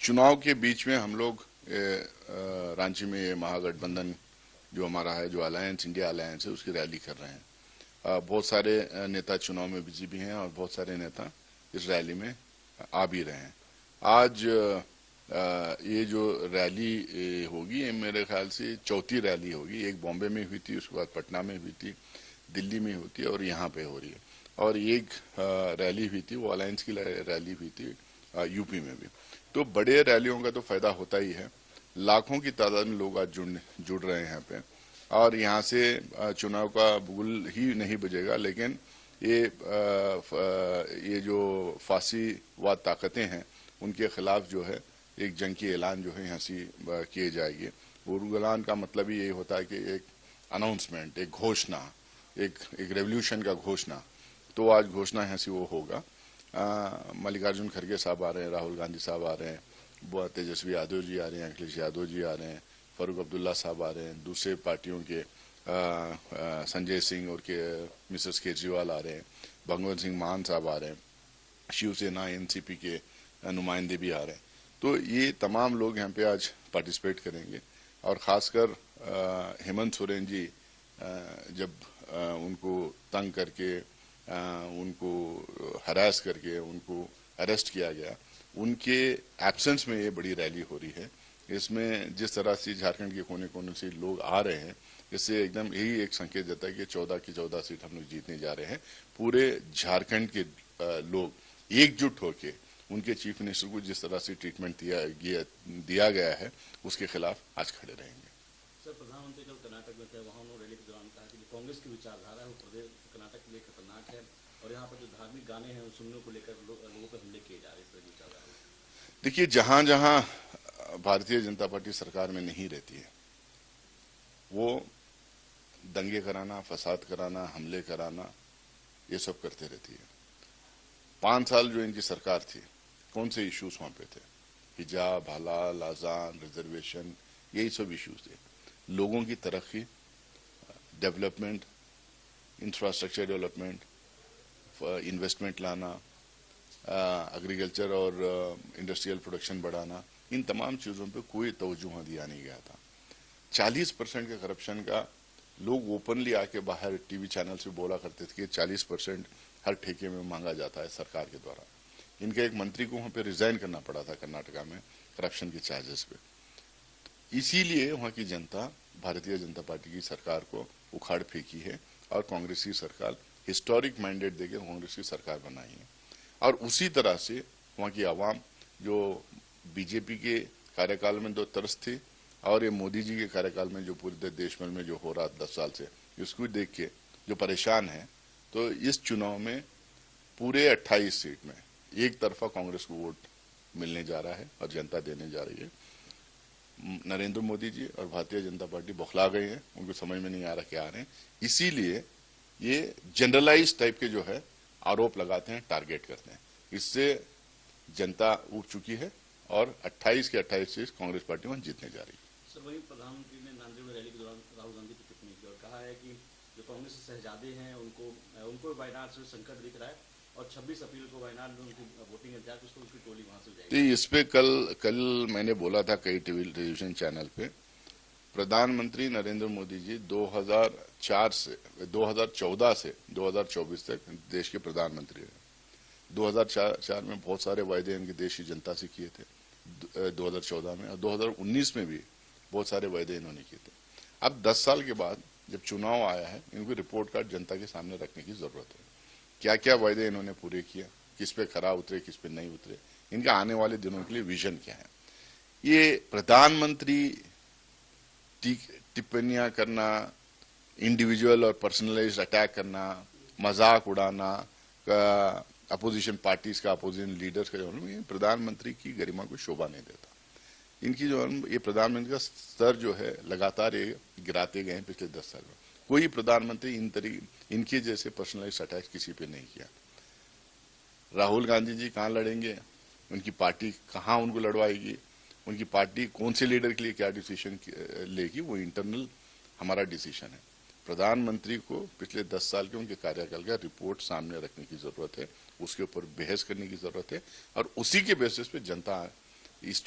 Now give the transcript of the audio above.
चुनाव के बीच में हम लोग रांची में ये महागठबंधन जो हमारा है, जो अलायंस, इंडिया अलायंस है, उसकी रैली कर रहे हैं। बहुत सारे नेता चुनाव में बिजी भी हैं और बहुत सारे नेता इस रैली में आ भी रहे हैं। आज ये जो रैली होगी, ये मेरे ख्याल से चौथी रैली होगी। एक बॉम्बे में हुई थी, उसके बाद पटना में हुई थी, दिल्ली में हुई थी और यहाँ पे हो रही है। और एक रैली हुई थी, वो अलायंस की रैली हुई थी यूपी में भी। तो बड़े रैलियों का तो फायदा होता ही है। लाखों की तादाद में लोग आज जुड़ रहे हैं यहाँ पे, और यहाँ से चुनाव का बुगुल ही नहीं बजेगा, लेकिन ये जो फासीवाद ताकतें हैं, उनके खिलाफ जो है एक जंग की ऐलान जो है यहाँ से किए जाएगी। और ऐलान का मतलब ही यही होता है कि एक अनाउंसमेंट, एक घोषणा, एक रेवोल्यूशन का घोषणा। तो आज घोषणा यहाँ से वो होगा। मल्लिकार्जुन खड़गे साहब आ रहे हैं, राहुल गांधी साहब आ रहे हैं, तेजस्वी यादव जी आ रहे हैं, अखिलेश यादव जी आ रहे हैं, फारूक अब्दुल्ला साहब आ रहे हैं, दूसरे पार्टियों के संजय सिंह और के मिसेस केजरीवाल आ रहे हैं, भगवंत सिंह मान साहब आ रहे हैं, शिवसेना एनसीपी के नुमाइंदे भी आ रहे हैं। तो ये तमाम लोग यहाँ पे आज पार्टिसिपेट करेंगे। और खासकर हेमंत सोरेन जी जब उनको तंग करके, उनको हरास करके उनको अरेस्ट किया गया, उनके एब्सेंस में ये बड़ी रैली हो रही है। इसमें जिस तरह से झारखंड के कोने कोने से लोग आ रहे हैं, इससे एकदम यही एक संकेत देता है कि 14 की 14 सीट हम लोग जीतने जा रहे हैं। पूरे झारखंड के लोग एकजुट होकर उनके चीफ मिनिस्टर को जिस तरह से ट्रीटमेंट दिया गया है, उसके खिलाफ आज खड़े रहेंगे। सर, प्रधानमंत्री कल कर्नाटक में थे, वहां उन्होंने रैली के दौरान कहा कि जो कांग्रेस की विचारधारा है वो प्रदेश कर्नाटक के लिए खतरनाक है और यहाँ पर जो धार्मिक गाने हैं उन सुनने को लेकर लोगों पर हमले किए जा रहे हैं। इस तरह की विचारधारा देखिए, जहां जहां भारतीय जनता पार्टी सरकार में नहीं रहती है, वो दंगे कराना, फसाद कराना, हमले कराना, ये सब करते रहती है। 5 साल जो इनकी सरकार थी, कौन से इश्यूज वहां पे थे? हिजाब, हलाल, अजान, रिजर्वेशन, यही सब इश्यूज थे। लोगों की तरक्की, डेवलपमेंट, इंफ्रास्ट्रक्चर डेवलपमेंट, इन्वेस्टमेंट लाना, एग्रीकल्चर और इंडस्ट्रियल प्रोडक्शन बढ़ाना, इन तमाम चीज़ों पे कोई तवज्जो दिया नहीं गया था। 40% के करप्शन का लोग ओपनली आके बाहर टीवी चैनल से बोला करते थे कि 40% हर ठेके में मांगा जाता है सरकार के द्वारा। इनके एक मंत्री को वहां पे रिजाइन करना पड़ा था कर्नाटका में करप्शन के चार्जेस पे। इसीलिए वहां की जनता भारतीय जनता पार्टी की सरकार को उखाड़ फेंकी है और कांग्रेस की सरकार हिस्टोरिक मैंडेट देकर कांग्रेस की सरकार बनाई है। और उसी तरह से वहां की आवाम जो बीजेपी के कार्यकाल में 2 तरस थी और ये मोदी जी के कार्यकाल में जो पूरे देश भर में जो हो रहा 10 साल से, उसको देख के जो परेशान है, तो इस चुनाव में पूरे 28 सीट में एक तरफा कांग्रेस को वोट मिलने जा रहा है और जनता देने जा रही है। नरेंद्र मोदी जी और भारतीय जनता पार्टी बौखला गए हैं, उनको समझ में नहीं आ रहा क्या आ रहे हैं। इसीलिए ये जनरलाइज टाइप के जो है आरोप लगाते हैं, टारगेट करते हैं। इससे जनता उठ चुकी है और 28 के 28 सीट कांग्रेस पार्टी वहां जीतने जा रही है। सर, वही प्रधानमंत्री ने नांदेड़ में रैली के दौरान राहुल गांधी की टिप्पणी की और कहा है कि जो कांग्रेस के शहजादे हैं उनको वायनाड से संकट दिख रहा है और 26 अप्रैल को वायनाड में उनकी वोटिंग इंतजार तो उसकी टोली वहां से जाएगी। इस पे कल मैंने बोला था कई टेलीविजन चैनल पे, प्रधानमंत्री नरेंद्र मोदी जी 2014 से 2024 तक देश के प्रधानमंत्री रहे। 2004 में बहुत सारे वायदे इनके देश की जनता से किए थे, 2014 में, और 2019 में भी बहुत सारे वायदे इन्होंने किए थे। अब 10 साल के बाद जब चुनाव आया है, इनको रिपोर्ट कार्ड जनता के सामने रखने की जरूरत है। क्या क्या वायदे इन्होंने पूरे किए, किस पे खरा उतरे, किस पे नहीं उतरे, इनका आने वाले दिनों के लिए विजन क्या है। ये प्रधानमंत्री टिप्पणियां करना, इंडिविजुअल और पर्सनलाइज्ड अटैक करना, मजाक उड़ाना अपोजिशन पार्टीज का, अपोजिशन लीडर्स का, जो प्रधानमंत्री की गरिमा को शोभा नहीं देता। इनकी जो ये प्रधानमंत्री का स्तर जो है लगातार ये गिराते गए हैं पिछले 10 साल में। कोई प्रधानमंत्री इनके जैसे पर्सनलाइज्ड अटैक किसी पे नहीं किया। राहुल गांधी जी कहाँ लड़ेंगे, उनकी पार्टी कहाँ उनको लड़वाएगी, उनकी पार्टी कौन से लीडर के लिए क्या डिसीजन लेगी, वो इंटरनल हमारा डिसीजन है। प्रधानमंत्री को पिछले 10 साल के उनके कार्यकाल का रिपोर्ट सामने रखने की जरूरत है, उसके ऊपर बहस करने की जरूरत है और उसी के बेसिस पे जनता इस